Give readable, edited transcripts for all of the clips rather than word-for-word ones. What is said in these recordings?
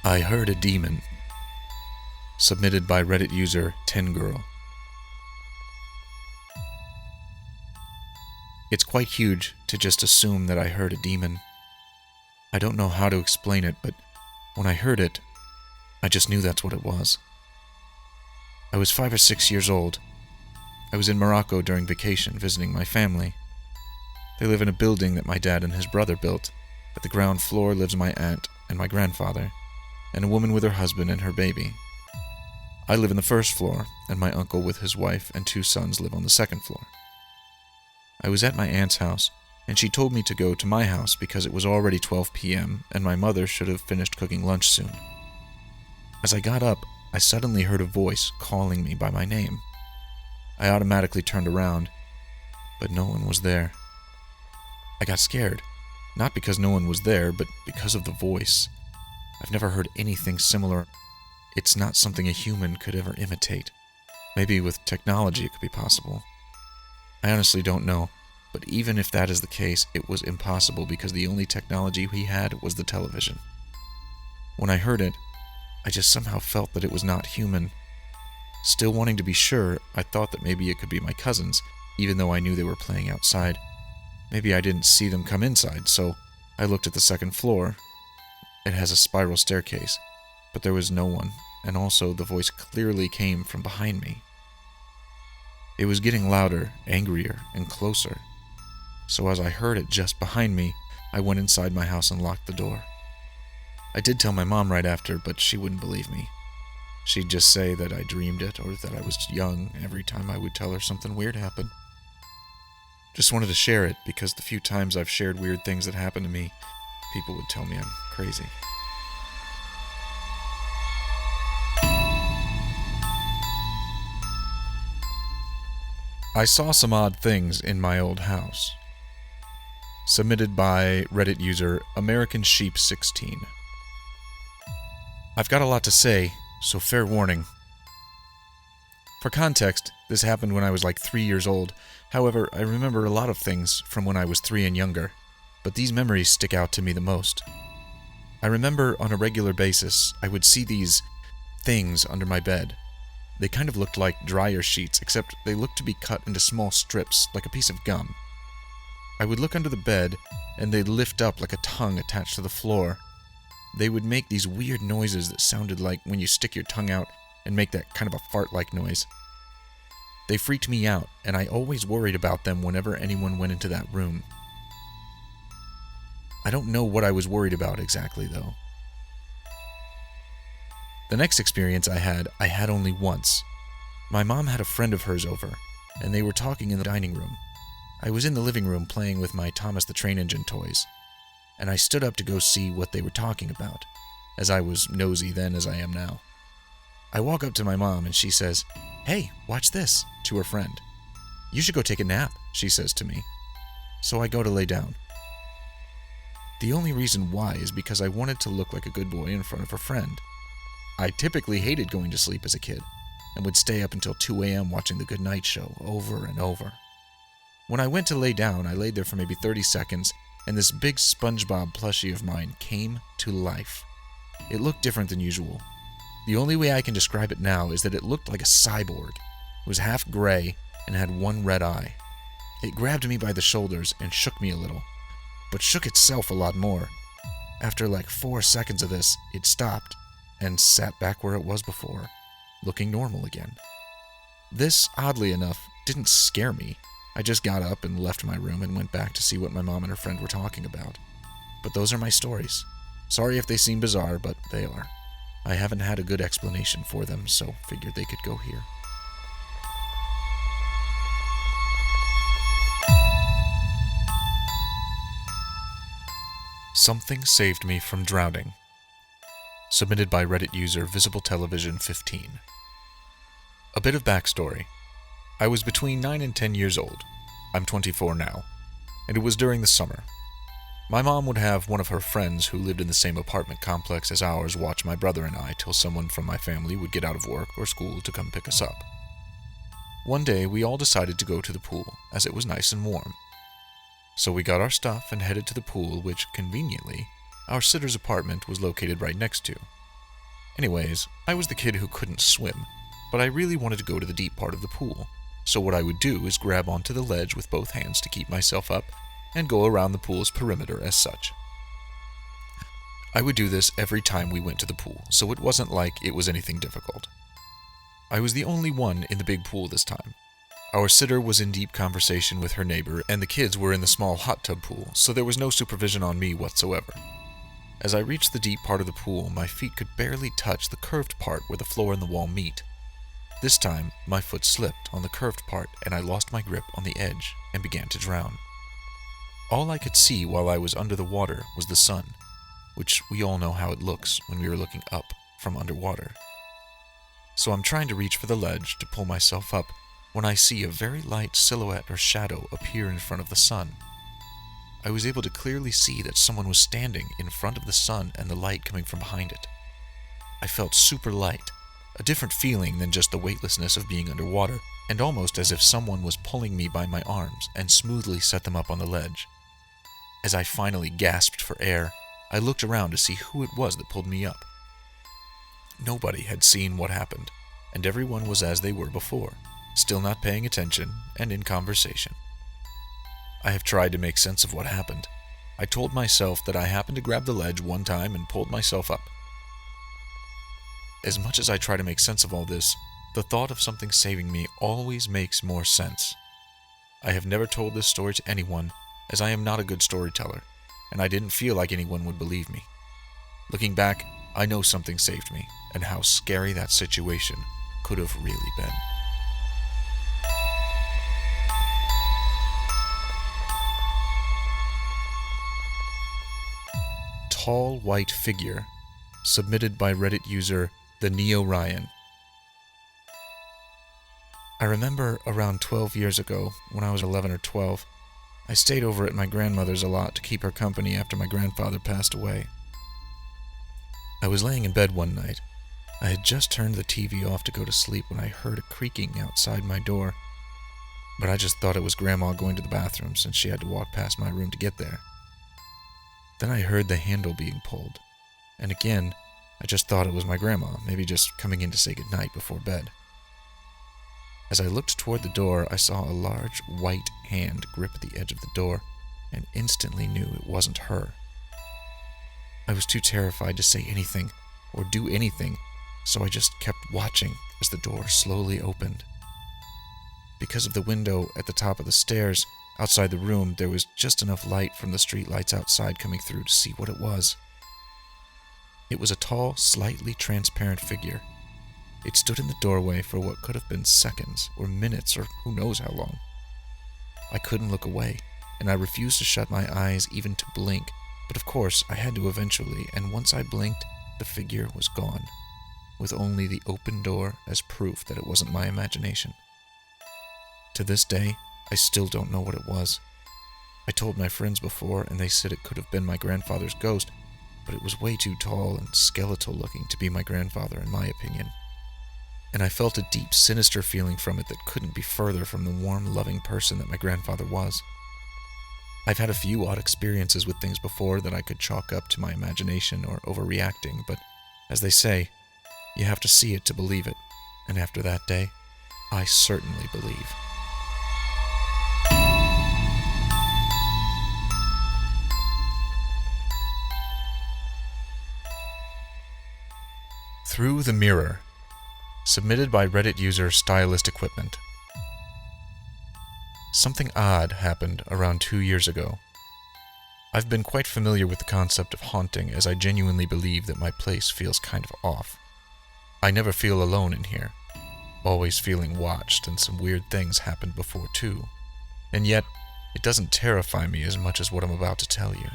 I heard a demon. Submitted by Reddit user tengurl. It's quite huge to just assume that I heard a demon. I don't know how to explain it, but when I heard it, I just knew that's what it was. I was 5 or 6 years old. I was in Morocco during vacation visiting my family. They live in a building that my dad and his brother built. At the ground floor lives my aunt and my grandfather, and a woman with her husband and her baby. I live in the first floor, and my uncle with his wife and 2 sons live on the second floor. I was at my aunt's house, and she told me to go to my house because it was already 12 p.m. and my mother should have finished cooking lunch soon. As I got up, I suddenly heard a voice calling me by my name. I automatically turned around, but no one was there. I got scared, not because no one was there, but because of the voice. I've never heard anything similar. It's not something a human could ever imitate. Maybe with technology it could be possible. I honestly don't know, but even if that is the case, it was impossible because the only technology we had was the television. When I heard it, I just somehow felt that it was not human. Still wanting to be sure, I thought that maybe it could be my cousins, even though I knew they were playing outside. Maybe I didn't see them come inside, so I looked at the second floor. It has a spiral staircase, but there was no one, and also the voice clearly came from behind me. It was getting louder, angrier, and closer. So as I heard it just behind me, I went inside my house and locked the door. I did tell my mom right after, but she wouldn't believe me. She'd just say that I dreamed it or that I was young every time I would tell her something weird happened. Just wanted to share it because the few times I've shared weird things that happened to me, people would tell me I'm crazy. I saw some odd things in my old house. Submitted by Reddit user American Sheep 16. I've got a lot to say, so fair warning. For context, this happened when I was like 3 years old. However, I remember a lot of things from when I was 3 and younger, but these memories stick out to me the most. I remember on a regular basis, I would see these things under my bed. They kind of looked like dryer sheets, except they looked to be cut into small strips, like a piece of gum. I would look under the bed, and they'd lift up like a tongue attached to the floor. They would make these weird noises that sounded like when you stick your tongue out and make that kind of a fart-like noise. They freaked me out, and I always worried about them whenever anyone went into that room. I don't know what I was worried about exactly, though. The next experience I had only once. My mom had a friend of hers over, and they were talking in the dining room. I was in the living room playing with my Thomas the Train Engine toys, and I stood up to go see what they were talking about, as I was nosy then as I am now. I walk up to my mom and she says, "Hey, watch this," to her friend. "You should go take a nap," she says to me. So I go to lay down. The only reason why is because I wanted to look like a good boy in front of her friend. I typically hated going to sleep as a kid, and would stay up until 2 a.m. watching The Good Night Show over and over. When I went to lay down, I laid there for maybe 30 seconds, and this big SpongeBob plushie of mine came to life. It looked different than usual. The only way I can describe it now is that it looked like a cyborg. It was half gray and had one red eye. It grabbed me by the shoulders and shook me a little, but shook itself a lot more. After like 4 seconds of this, it stopped and sat back where it was before, looking normal again. This, oddly enough, didn't scare me. I just got up and left my room and went back to see what my mom and her friend were talking about. But those are my stories. Sorry if they seem bizarre, but they are. I haven't had a good explanation for them, so figured they could go here. Something saved me from drowning. Submitted by Reddit user Visible Television 15. A bit of backstory. I was between 9 and 10 years old. I'm 24 now, and it was during the summer. My mom would have one of her friends who lived in the same apartment complex as ours watch my brother and I till someone from my family would get out of work or school to come pick us up. One day, we all decided to go to the pool, as it was nice and warm. So we got our stuff and headed to the pool, which, conveniently, our sitter's apartment was located right next to. Anyways, I was the kid who couldn't swim, but I really wanted to go to the deep part of the pool, so what I would do is grab onto the ledge with both hands to keep myself up and go around the pool's perimeter as such. I would do this every time we went to the pool, so it wasn't like it was anything difficult. I was the only one in the big pool this time. Our sitter was in deep conversation with her neighbor, and the kids were in the small hot tub pool, so there was no supervision on me whatsoever. As I reached the deep part of the pool, my feet could barely touch the curved part where the floor and the wall meet. This time, my foot slipped on the curved part, and I lost my grip on the edge and began to drown. All I could see while I was under the water was the sun, which we all know how it looks when we are looking up from underwater. So I'm trying to reach for the ledge to pull myself up when I see a very light silhouette or shadow appear in front of the sun. I was able to clearly see that someone was standing in front of the sun and the light coming from behind it. I felt super light, a different feeling than just the weightlessness of being underwater, and almost as if someone was pulling me by my arms and smoothly set them up on the ledge. As I finally gasped for air, I looked around to see who it was that pulled me up. Nobody had seen what happened, and everyone was as they were before, still not paying attention and in conversation. I have tried to make sense of what happened. I told myself that I happened to grab the ledge one time and pulled myself up. As much as I try to make sense of all this, the thought of something saving me always makes more sense. I have never told this story to anyone, as I am not a good storyteller, and I didn't feel like anyone would believe me. Looking back, I know something saved me, and how scary that situation could have really been. Tall white figure, submitted by Reddit user Theneoryan. I remember around 12 years ago, when I was 11 or 12, I stayed over at my grandmother's a lot to keep her company after my grandfather passed away. I was laying in bed one night. I had just turned the TV off to go to sleep when I heard a creaking outside my door, but I just thought it was Grandma going to the bathroom since she had to walk past my room to get there. Then I heard the handle being pulled, and again, I just thought it was my grandma, maybe just coming in to say goodnight before bed. As I looked toward the door, I saw a large white hand grip the edge of the door, and instantly knew it wasn't her. I was too terrified to say anything or do anything, so I just kept watching as the door slowly opened. Because of the window at the top of the stairs outside the room, there was just enough light from the street lights outside coming through to see what it was. It was a tall, slightly transparent figure. It stood in the doorway for what could have been seconds or minutes or who knows how long. I couldn't look away, and I refused to shut my eyes even to blink, but of course I had to eventually, and once I blinked, the figure was gone, with only the open door as proof that it wasn't my imagination. To this day, I still don't know what it was. I told my friends before, and they said it could have been my grandfather's ghost, but it was way too tall and skeletal looking to be my grandfather in my opinion. And I felt a deep, sinister feeling from it that couldn't be further from the warm, loving person that my grandfather was. I've had a few odd experiences with things before that I could chalk up to my imagination or overreacting, but as they say, you have to see it to believe it, and after that day, I certainly believe. Through the Mirror, submitted by Reddit user Stylistiquement. Something odd happened around 2 years ago. I've been quite familiar with the concept of haunting, as I genuinely believe that my place feels kind of off. I never feel alone in here, always feeling watched, and some weird things happened before too. And yet, it doesn't terrify me as much as what I'm about to tell you.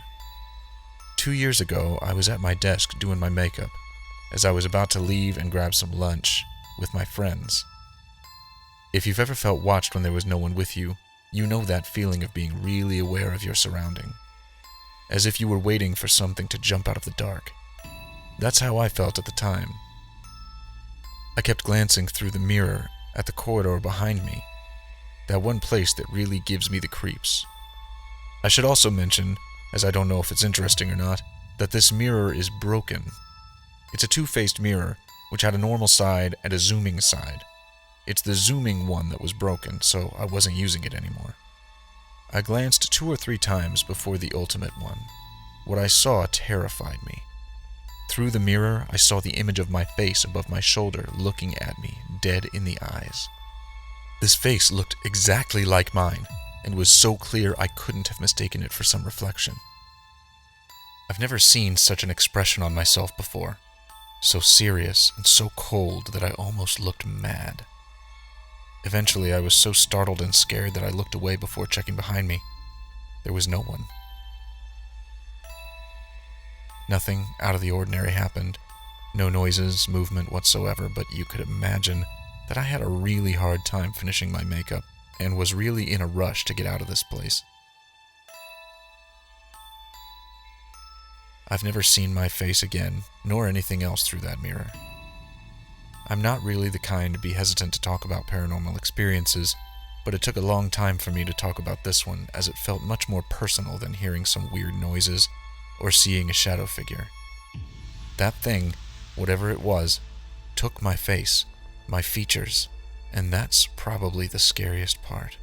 2 years ago, I was at my desk doing my makeup, as I was about to leave and grab some lunch with my friends. If you've ever felt watched when there was no one with you, you know that feeling of being really aware of your surrounding, as if you were waiting for something to jump out of the dark. That's how I felt at the time. I kept glancing through the mirror at the corridor behind me, that one place that really gives me the creeps. I should also mention, as I don't know if it's interesting or not, that this mirror is broken. It's a two-faced mirror, which had a normal side and a zooming side. It's the zooming one that was broken, so I wasn't using it anymore. I glanced 2 or 3 times before the ultimate one. What I saw terrified me. Through the mirror, I saw the image of my face above my shoulder looking at me, dead in the eyes. This face looked exactly like mine, and was so clear I couldn't have mistaken it for some reflection. I've never seen such an expression on myself before, so serious and so cold that I almost looked mad. Eventually, I was so startled and scared that I looked away before checking behind me. There was no one. Nothing out of the ordinary happened. No noises, movement whatsoever, but you could imagine that I had a really hard time finishing my makeup and was really in a rush to get out of this place. I've never seen my face again, nor anything else through that mirror. I'm not really the kind to be hesitant to talk about paranormal experiences, but it took a long time for me to talk about this one, as it felt much more personal than hearing some weird noises or seeing a shadow figure. That thing, whatever it was, took my face, my features, and that's probably the scariest part.